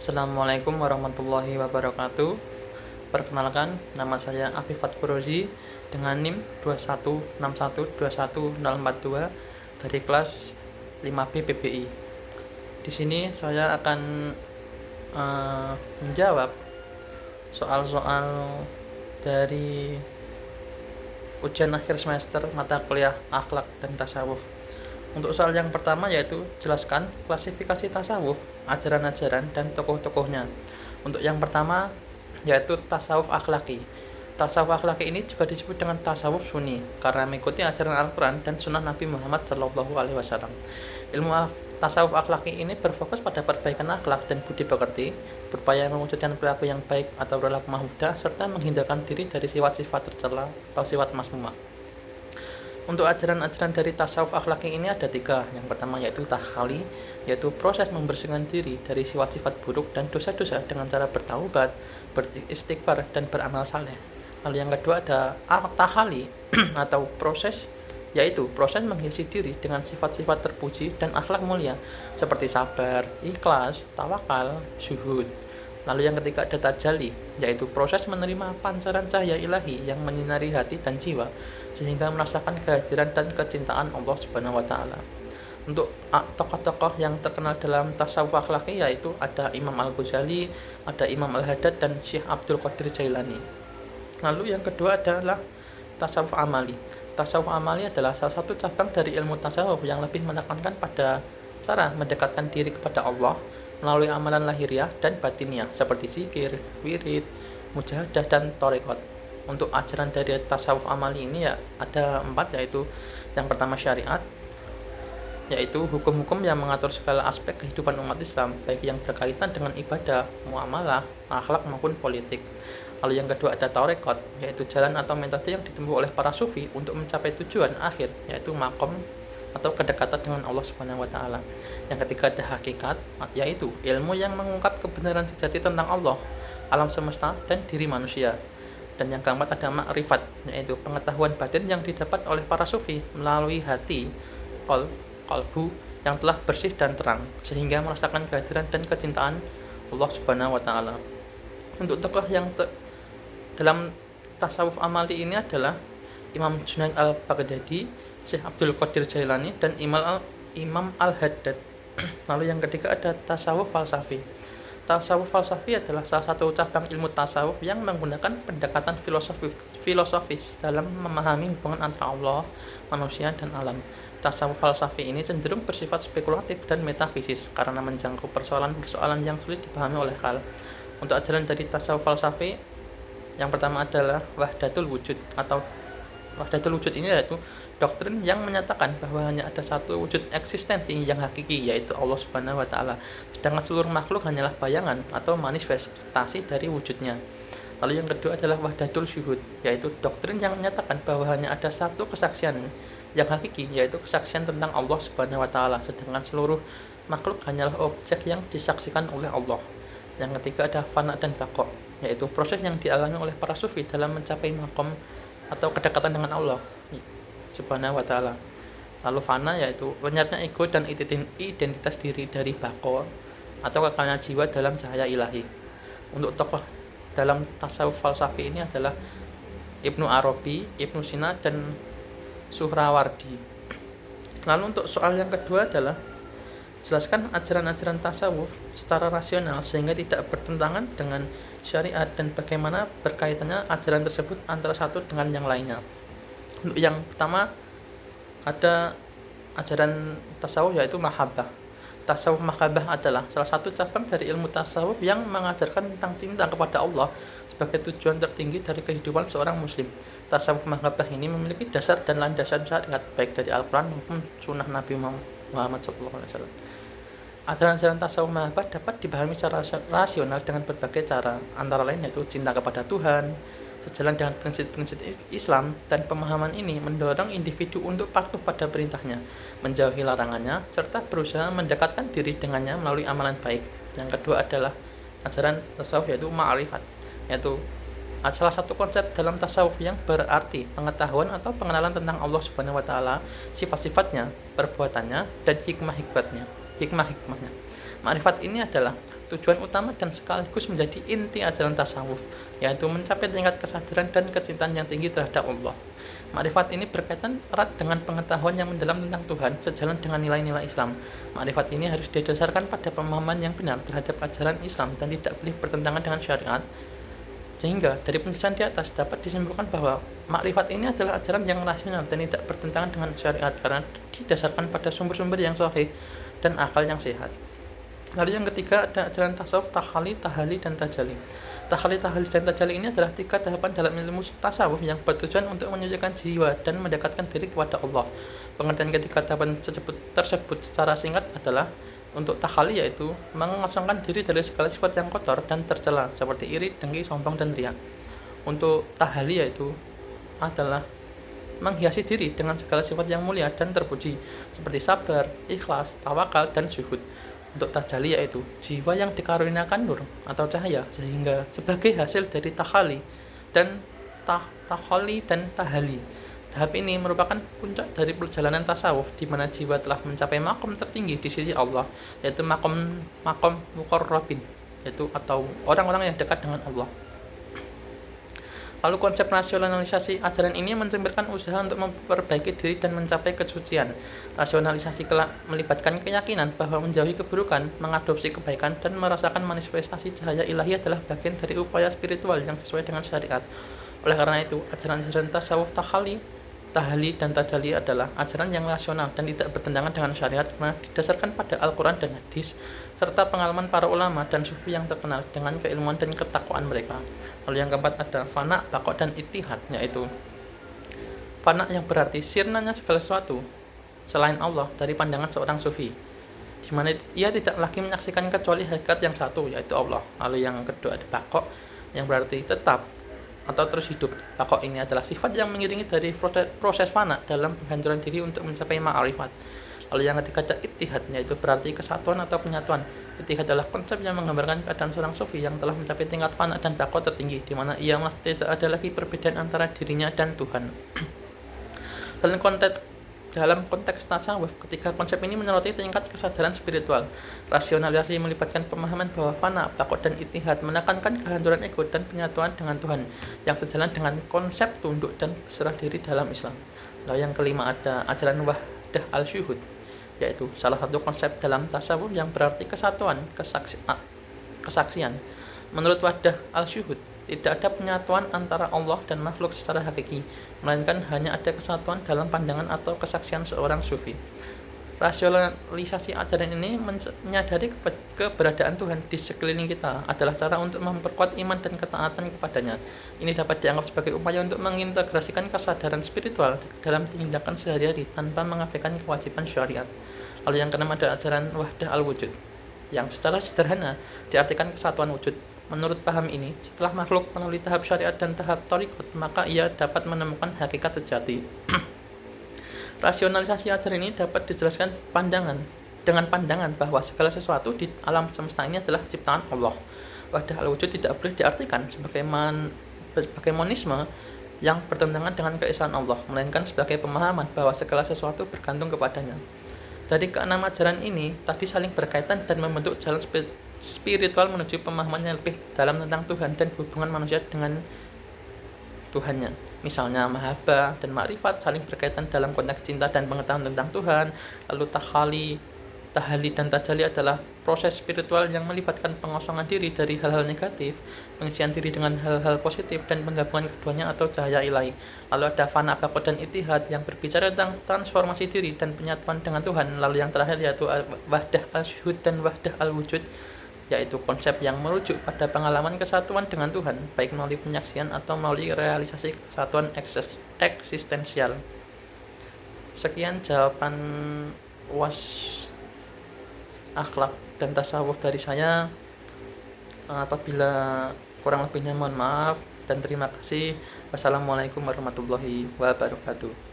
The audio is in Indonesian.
Assalamualaikum warahmatullahi wabarakatuh. Perkenalkan, nama saya Afifat Furozi dengan NIM 2161210442 dari kelas 5B PBI. Di sini saya akan menjawab soal-soal dari ujian akhir semester mata kuliah akhlak dan tasawuf. Untuk soal yang pertama yaitu jelaskan klasifikasi tasawuf, ajaran-ajaran, dan tokoh-tokohnya. Untuk yang pertama yaitu tasawuf akhlaki. Tasawuf akhlaki ini juga disebut dengan tasawuf sunni karena mengikuti ajaran Al-Quran dan sunnah Nabi Muhammad SAW. Ilmu tasawuf akhlaki ini berfokus pada perbaikan akhlak dan budi pekerti, berupaya mewujudkan perilaku yang baik atau perilaku mahmudah, serta menghindarkan diri dari sifat-sifat tercela atau sifat mazmumah. Untuk ajaran-ajaran dari tasawuf akhlaki ini ada 3. Yang pertama yaitu takhali, yaitu proses membersihkan diri dari sifat-sifat buruk dan dosa-dosa dengan cara bertaubat, beristighfar, dan beramal saleh. Lalu yang kedua ada tahali atau proses, yaitu proses menghiasi diri dengan sifat-sifat terpuji dan akhlak mulia seperti sabar, ikhlas, tawakal, syuhud. Lalu yang ketiga ada tajalli, yaitu proses menerima pancaran cahaya ilahi yang menyinari hati dan jiwa sehingga merasakan kehadiran dan kecintaan Allah Subhanahu wa taala. Untuk tokoh-tokoh yang terkenal dalam tasawuf akhlaki yaitu ada Imam Al-Ghazali, ada Imam Al-Haddad, dan Syekh Abdul Qadir Jailani. Lalu yang kedua adalah tasawuf amali. Tasawuf amali adalah salah satu cabang dari ilmu tasawuf yang lebih menekankan pada cara mendekatkan diri kepada Allah melalui amalan lahiriah dan batiniah seperti zikir, wirid, mujahadah, dan thariqat. Untuk ajaran dari tasawuf amali ini ya ada 4, yaitu yang pertama syariat, yaitu hukum-hukum yang mengatur segala aspek kehidupan umat Islam baik yang berkaitan dengan ibadah, muamalah, akhlak maupun politik. Lalu yang kedua ada thariqat, yaitu jalan atau metode yang ditempuh oleh para sufi untuk mencapai tujuan akhir yaitu maqam atau kedekatan dengan Allah Subhanahu wa taala. Yang ketiga ada hakikat, yaitu ilmu yang mengungkap kebenaran sejati tentang Allah, alam semesta, dan diri manusia. Dan yang keempat ada makrifat, yaitu pengetahuan batin yang didapat oleh para sufi melalui hati, qalbu yang telah bersih dan terang sehingga merasakan kehadiran dan kecintaan Allah Subhanahu wa taala. Untuk tokoh yang dalam tasawuf amali ini adalah Imam Junaid al-Baghdadi, Syekh Abdul Qadir Jailani, dan Imam Al-Haddad. Lalu yang ketiga ada tasawuf falsafi. Tasawuf falsafi adalah salah satu cabang ilmu tasawuf yang menggunakan pendekatan filosofis dalam memahami hubungan antara Allah, manusia, dan alam. Tasawuf falsafi ini cenderung bersifat spekulatif dan metafisis karena menjangkau persoalan-persoalan yang sulit dipahami oleh akal. Untuk ajaran dari tasawuf falsafi, yang pertama adalah wahdatul wujud atau wahdatul wujud ini yaitu doktrin yang menyatakan bahwa hanya ada satu wujud eksistensi yang hakiki yaitu Allah Subhanahu wa taala, sedangkan seluruh makhluk hanyalah bayangan atau manifestasi dari wujudnya. Lalu yang kedua adalah wahdatul syuhud, yaitu doktrin yang menyatakan bahwa hanya ada satu kesaksian yang hakiki yaitu kesaksian tentang Allah Subhanahu wa taala, sedangkan seluruh makhluk hanyalah objek yang disaksikan oleh Allah. Yang ketiga ada fana dan baqa, yaitu proses yang dialami oleh para sufi dalam mencapai maqam atau kedekatan dengan Allah Subhanahu wa taala. Lalu fana yaitu lenyapnya ego dan identitas diri dari baqa atau kekalnya jiwa dalam cahaya ilahi. Untuk tokoh dalam tasawuf falsafi ini adalah Ibnu Arabi, Ibnu Sina, dan Suhrawardi. Lalu untuk soal yang kedua adalah jelaskan ajaran-ajaran tasawuf secara rasional sehingga tidak bertentangan dengan syariat dan bagaimana berkaitannya ajaran tersebut antara satu dengan yang lainnya. Untuk yang pertama ada ajaran tasawuf yaitu mahabbah. Tasawuf mahabbah adalah salah satu cabang dari ilmu tasawuf yang mengajarkan tentang cinta kepada Allah sebagai tujuan tertinggi dari kehidupan seorang muslim. Tasawuf mahabbah ini memiliki dasar dan landasan syariat baik dari Al-Quran maupun sunnah Nabi Muhammad SAW. Ajaran-ajaran tasawuf mahabbah dapat dipahami secara rasional dengan berbagai cara, antara lain yaitu cinta kepada Tuhan, sejalan dengan prinsip-prinsip Islam, dan pemahaman ini mendorong individu untuk patuh pada perintahnya, menjauhi larangannya, serta berusaha mendekatkan diri dengannya melalui amalan baik. Yang kedua adalah ajaran tasawuf yaitu ma'rifat, yaitu salah satu konsep dalam tasawuf yang berarti pengetahuan atau pengenalan tentang Allah Subhanahu wa taala, sifat-sifatnya, perbuatannya, dan hikmah-hikmahnya. Ma'rifat ini adalah tujuan utama dan sekaligus menjadi inti ajaran tasawuf, yaitu mencapai tingkat kesadaran dan kecintaan yang tinggi terhadap Allah. Makrifat ini berkaitan erat dengan pengetahuan yang mendalam tentang Tuhan sejalan dengan nilai-nilai Islam. Makrifat ini harus didasarkan pada pemahaman yang benar terhadap ajaran Islam dan tidak boleh bertentangan dengan syariat. Sehingga dari penjelasan di atas dapat disimpulkan bahwa makrifat ini adalah ajaran yang rasional dan tidak bertentangan dengan syariat karena didasarkan pada sumber-sumber yang sahih dan akal yang sehat. Lalu yang ketiga ada ajaran tasawuf tahalli, tahali, dan tajali. Tahalli, tahali, dan tajali ini adalah 3 tahapan dalam ilmu tasawuf yang bertujuan untuk menyucikan jiwa dan mendekatkan diri kepada Allah. Pengertian ketiga tahapan tersebut secara singkat adalah: untuk tahalli yaitu mengosongkan diri dari segala sifat yang kotor dan tercela seperti iri, dengki, sombong, dan riya. Untuk tahali yaitu adalah menghiasi diri dengan segala sifat yang mulia dan terpuji seperti sabar, ikhlas, tawakal, dan zuhud. Untuk tajali yaitu jiwa yang dikaruniakan nur atau cahaya sehingga sebagai hasil dari tahali dan tahali dan tahali. Tahap ini merupakan puncak dari perjalanan tasawuf di mana jiwa telah mencapai makom tertinggi di sisi Allah, yaitu makom muqarrabin, yaitu atau orang-orang yang dekat dengan Allah. Lalu konsep rasionalisasi ajaran ini mencerminkan usaha untuk memperbaiki diri dan mencapai kesucian. Rasionalisasi kelak melibatkan keyakinan bahwa menjauhi keburukan, mengadopsi kebaikan, dan merasakan manifestasi cahaya ilahi adalah bagian dari upaya spiritual yang sesuai dengan syariat. Oleh karena itu, ajaran-ajaran tasawuf tahali, dan tajali adalah ajaran yang rasional dan tidak bertentangan dengan syariat karena didasarkan pada Al-Quran dan hadis serta pengalaman para ulama dan sufi yang terkenal dengan keilmuan dan ketakwaan mereka. Lalu yang keempat ada fana, baqo, dan ittihad, yaitu fana yang berarti sirnanya segala sesuatu selain Allah dari pandangan seorang sufi, di mana ia tidak lagi menyaksikan kecuali hakikat yang satu, yaitu Allah. Lalu yang kedua ada baqo yang berarti tetap atau terus hidup. Baqo ini adalah sifat yang mengiringi dari proses fana dalam penghancuran diri untuk mencapai ma'rifat. Lalu yang ketiga ada ittihad, yaitu berarti kesatuan atau penyatuan. Ittihad adalah konsep yang menggambarkan keadaan seorang sufi yang telah mencapai tingkat fana dan baqo tertinggi, di mana ia tidak ada lagi perbedaan antara dirinya dan Tuhan. Dalam konteks tasawuf, ketika konsep ini menyoroti tingkat kesadaran spiritual. Rasionalisasi melibatkan pemahaman bahwa fana, baqo, dan ittihad menekankan kehancuran ego dan penyatuan dengan Tuhan yang sejalan dengan konsep tunduk dan berserah diri dalam Islam. Lalu yang kelima ada ajaran wahdah al-syuhud, yaitu salah satu konsep dalam tasawuf yang berarti kesatuan, kesaksian. Menurut wahdah al-syuhud, tidak ada penyatuan antara Allah dan makhluk secara hakiki, melainkan hanya ada kesatuan dalam pandangan atau kesaksian seorang sufi. Rasionalisasi ajaran ini menyadari keberadaan Tuhan di sekeliling kita adalah cara untuk memperkuat iman dan ketaatan kepadanya. Ini dapat dianggap sebagai upaya untuk mengintegrasikan kesadaran spiritual dalam tindakan sehari-hari tanpa mengabaikan kewajiban syariat. Lalu yang keenam ada ajaran wahdah al-wujud, yang secara sederhana diartikan kesatuan wujud. Menurut paham ini, setelah makhluk melalui tahap syariat dan tahap thariqat, maka ia dapat menemukan hakikat sejati. Rasionalisasi ajaran ini dapat dijelaskan dengan pandangan bahwa segala sesuatu di alam semesta ini adalah ciptaan Allah. Wahdah al-wujud tidak boleh diartikan sebagai monisme yang bertentangan dengan keesaan Allah, melainkan sebagai pemahaman bahwa segala sesuatu bergantung kepadanya. Dari keenam ajaran ini tadi saling berkaitan dan membentuk jalan spiritual menuju pemahaman yang lebih dalam tentang Tuhan dan hubungan manusia dengan Tuhannya. Misalnya mahabbah dan makrifat saling berkaitan dalam konteks cinta dan pengetahuan tentang Tuhan. Lalu tahali dan tajali adalah proses spiritual yang melibatkan pengosongan diri dari hal-hal negatif, pengisian diri dengan hal-hal positif, dan penggabungan keduanya atau cahaya ilahi. Lalu ada fana, baqo, dan ittihad yang berbicara tentang transformasi diri dan penyatuan dengan Tuhan. Lalu yang terakhir yaitu wahdah al-syuhud dan wahdah al-wujud, yaitu konsep yang merujuk pada pengalaman kesatuan dengan Tuhan, baik melalui penyaksian atau melalui realisasi kesatuan eksistensial. Sekian jawaban UAS akhlak dan tasawuf dari saya. Apabila kurang lebihnya mohon maaf dan terima kasih. Wassalamualaikum warahmatullahi wabarakatuh.